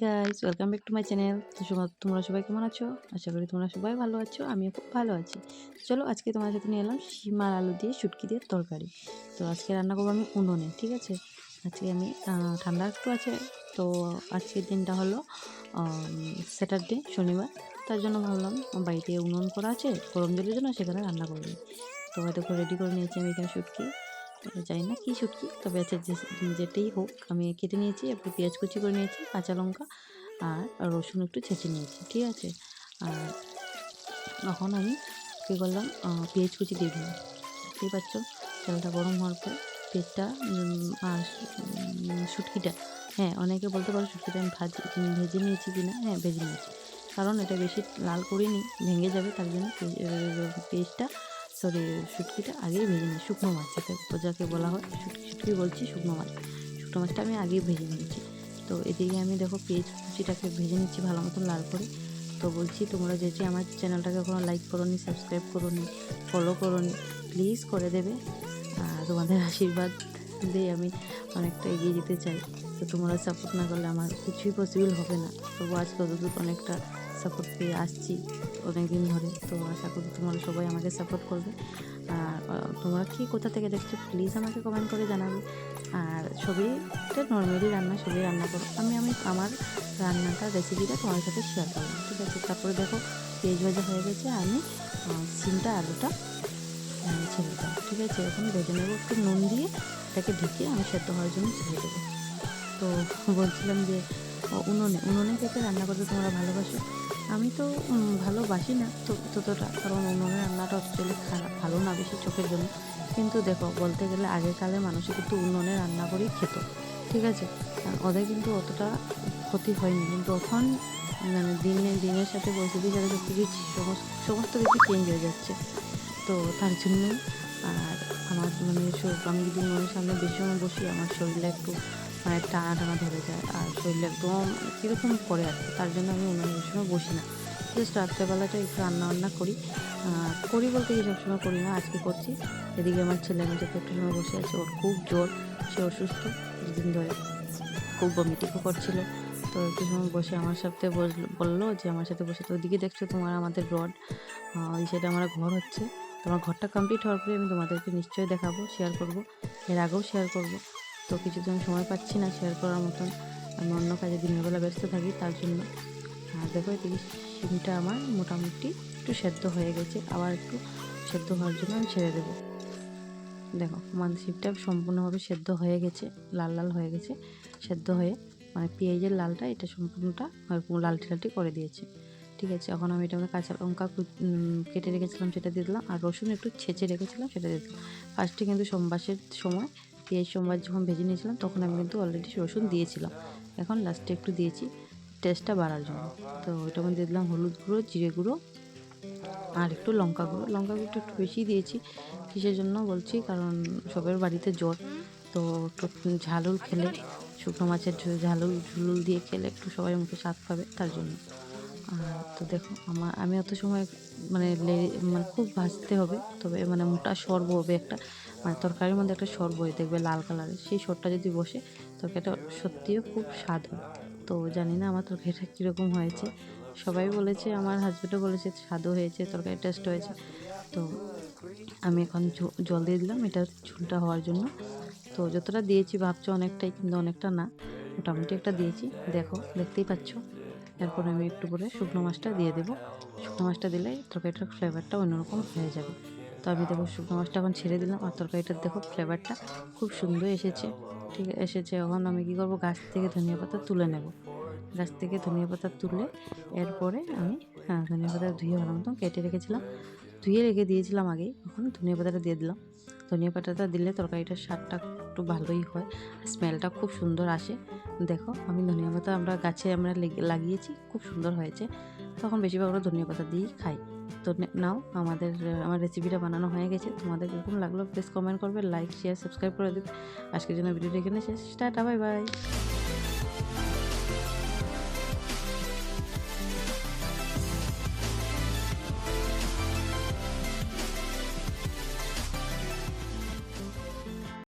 Guys, welcome back to my channel. তো তোমরা সবাই কেমন আছো? আশা করি তোমরা সবাই ভালো আছো, আমিও খুব ভালো আছি। চলো আজকে তোমার সাথে নিয়ে এলাম শিমার আলু দিয়ে শুটকি দিয়ে তরকারি। তো আজকে রান্না করবো আমি উনুনে, ঠিক আছে। আজকে আমি ঠান্ডা একটু আছে, তো আজকের দিনটা হলো স্যাটারডে, শনিবার। তার জন্য ভাবলাম বাড়িতে উনুন করা আছে গরম জলের জন্য, সেখানে রান্না করে নিই। তো দেখো রেডি করে নিয়েছি আমি এখানে শুটকি। জানি না কী শুটকি, তবে আচ্ছা যেটাই হোক আমি কেটে নিয়েছি। এরপর পেঁয়াজ কুচি করে নিয়েছি, কাঁচা লঙ্কা আর রসুন একটু ছেঁচে নিয়েছি, ঠিক আছে। আর এখন আমি কী করলাম, পেঁয়াজ কুচি দিয়ে দিলাম। দেখতেই পাচ্ছ তেলটা গরম হওয়ার পর পেঁয়াজটা আর শুটকিটা, হ্যাঁ অনেকে বলতে পারো শুটকিটা আমি ভেজে নিয়েছি কি না। হ্যাঁ ভেজে নিয়েছি, কারণ এটা বেশি লাল করিনি, ভেঙে যাবে, তার জন্য পেঁয়াজটা শুটকিটা আগেই ভেজে নিই। শুকনো মাছ যাকে বলা হয়, শুটকি বলছি, শুকনো মাছটা আমি আগেই ভেজে নিয়েছি। তো এদিকে আমি দেখো পেঁয়াজ কুচিটাকে ভেজে নিচ্ছি ভালো মতন লাল করে। তো বলছি তোমরা যে আমার চ্যানেলটাকে এখনও লাইক করোনি, সাবস্ক্রাইব করোনি, ফলো করোনি, প্লিজ করে দেবে। তোমাদের আশীর্বাদ দিয়ে আমি অনেকটা এগিয়ে যেতে চাই। তো তোমরা সাপোর্ট না করলে আমার কিছুই পসিবল হবে না। তবু আজ কতদূর অনেকটা সাপোর্ট পেয়ে আসছি অনেক দিন ধরে। তো আশা করি তোমরা সবাই আমাকে সাপোর্ট করবে। আর তোমরা কি কোথা থেকে দেখছো প্লিজ আমাকে কমেন্ট করে জানাবে। আর সবইটা নর্মালি রান্না, সবই রান্না করো। আমি আমার রান্নাটার রেসিপিটা তোমার সাথে শেয়ার করলাম, ঠিক আছে। তারপরে দেখো পেঁয়াজ ভাজা হয়ে গেছে, আমি সিমটা আলুটা ছেড়ে দাও, ঠিক আছে। এখন ভেজে নেবো একটু নুন দিয়ে, এটাকে ঢেকে আমি সেদ্ধ হওয়ার জন্য ছেড়ে দেবো। তো বলছিলাম যে উনুনে পেঁপে রান্না করতে তোমরা ভালোবাসো। আমি তো ভালোবাসি না তো ততটা, কারণ উনুনে রান্নাটা অ্যাকচুয়ালি খারাপ, ভালো না বেশি চোখের জন্য। কিন্তু দেখো বলতে গেলে আগেকালের মানুষই কিন্তু উনুনে রান্না করেই খেত, ঠিক আছে। ওদের কিন্তু অতটা ক্ষতি হয়নি, কিন্তু এখন মানে দিনের সাথে পরিস্থিতির সাথে সব কিছু সমস্ত কিছু চেঞ্জ হয়ে যাচ্ছে। তো তার জন্যই আর আমার আমি যদি উনুনের সামনে বেশি সময় বসি, আমার শরীরে একটু টানা ধরে যায়, আর শরীরে একদম কীরকম করে আর কি। তার জন্য আমি উনুনে বেশি সময় বসি না। জাস্ট রাত্রেবেলাটা একটু রান্না করি বলতে কি সবসময় করি না, আজকে করছি। এদিকে আমার ছেলে আমি যাতে একটু সময় বসে আছে, ওর খুব জ্বর, সে অসুস্থ কিছুদিন ধরে, খুব ভমিটিংও করছিল। তো একটু সময় বসে আমার সাথে বললো যে আমার সাথে বসে। তো ওইদিকে দেখছো আমাদের রড, ওই সাইডে আমার ঘর হচ্ছে। তোমার ঘরটা কমপ্লিট হওয়ার পরে আমি তোমাদেরকে নিশ্চয়ই দেখাবো, শেয়ার করব, এর আগেও শেয়ার করব। তো কিছুদিন সময় পাচ্ছি না শেয়ার করার মতন, আমি অন্য কাজে দিনের বেলা ব্যস্ত থাকি, তার জন্য। আর দেখো এদিকে শিমটা আমার মোটামুটি একটু সেদ্ধ হয়ে গেছে, আবার একটু সেদ্ধ হওয়ার জন্য আমি ছেড়ে দেবো। দেখো মানে শিমটা সম্পূর্ণভাবে সেদ্ধ হয়ে গেছে, লাল লাল হয়ে গেছে, সেদ্ধ হয়ে মানে পেঁয়াজের লালটা এটা সম্পূর্ণটা লালটি করে দিয়েছে, ঠিক আছে। এখন আমি এটা কাঁচা লঙ্কা কেটে রেখেছিলাম সেটা দিয়ে দিলাম, আর রসুন একটু ছেঁচে রেখেছিলাম সেটা দিয়ে দিলাম। ফার্স্টে কিন্তু সোমবারের সময় সোমবার যখন ভেজে নিয়েছিলাম তখন আমি কিন্তু অলরেডি রসুন দিয়েছিলাম, এখন লাস্টে একটু দিয়েছি টেস্টটা বাড়ার জন্য। তো ওইটা মধ্যে দিয়ে দিলাম হলুদ গুঁড়ো, জিরে গুঁড়ো আর একটু লঙ্কা গুঁড়োটা একটু বেশি দিয়েছি। কিসের জন্য বলছি, কারণ সবার বাড়িতে জ্বর, তো একটু ঝালুল খেলে, শুকনো মাছের ঝুলুল দিয়ে খেলে একটু সবাই মুখে স্বাদ পাবে, তার জন্য। তো দেখো আমি অত সময় খুব ভাজতে হবে, তবে মোটা সর্ব হবে একটা, তরকারির মধ্যে একটা সর্ব দেখবে লাল কালারের, সেই সরটা যদি বসে তরকারিটা সত্যিও খুব স্বাদ হয়। তো জানি না আমার তরকারিটা কীরকম হয়েছে, সবাই বলেছে, আমার হাজব্যান্ডও বলেছে স্বাদও হয়েছে, তরকারি টেস্ট হয়েছে। তো আমি এখন জল দিয়ে দিলাম এটা ঝোলটা হওয়ার জন্য। তো যতটা দিয়েছি ভাবছো অনেকটাই, কিন্তু অনেকটা না, মোটামুটি একটা দিয়েছি, দেখতেই পাচ্ছ। এরপর আমি একটু করে শুকনো মাছটা দিয়ে দেবো। শুকনো মাছটা দিলে তরকারিটার ফ্লেভারটা অন্যরকম হয়ে যাবে। তো আমি দেখো শুকনো মাছটা এখন ছেড়ে দিলাম, আর তরকারিটার দেখো ফ্লেভারটা খুব সুন্দর এসেছে, ঠিক এসেছে। এখন আমি কী করবো, গাছ থেকে ধনিয়া পাতা তুলে নেব। গাছ থেকে ধনিয়া পাতা তুলে এরপরে আমি ধনিয়া পাতা ধুয়ে ভালো মতন কেটে রেখেছিলাম, ধুয়ে রেখে দিয়েছিলাম আগেই, এখন ধনিয়া পাতাটা দিয়ে দিলাম। ধনিয়া পাতাটা দিলে তরকারিটার স্বাদটা একটু ভালোই হয়, স্মেলটা খুব সুন্দর আসে। দেখো আমি ধনিয়া পাতা গাছে আমরা লাগিয়েছি, খুব সুন্দর হয়েছে, তখন বেশিরভাগ আমরা ধনিয়া পাতা দিয়েই খাই। তো নাও আমার রেসিপিটা বানানো হয়ে গেছে। তোমাদের কীরকম লাগলো প্লিজ কমেন্ট করবে, লাইক শেয়ার সাবস্ক্রাইব করে দেবে। আজকের জন্য ভিডিওটা এখানে শেষ, টাটা বাই বাই।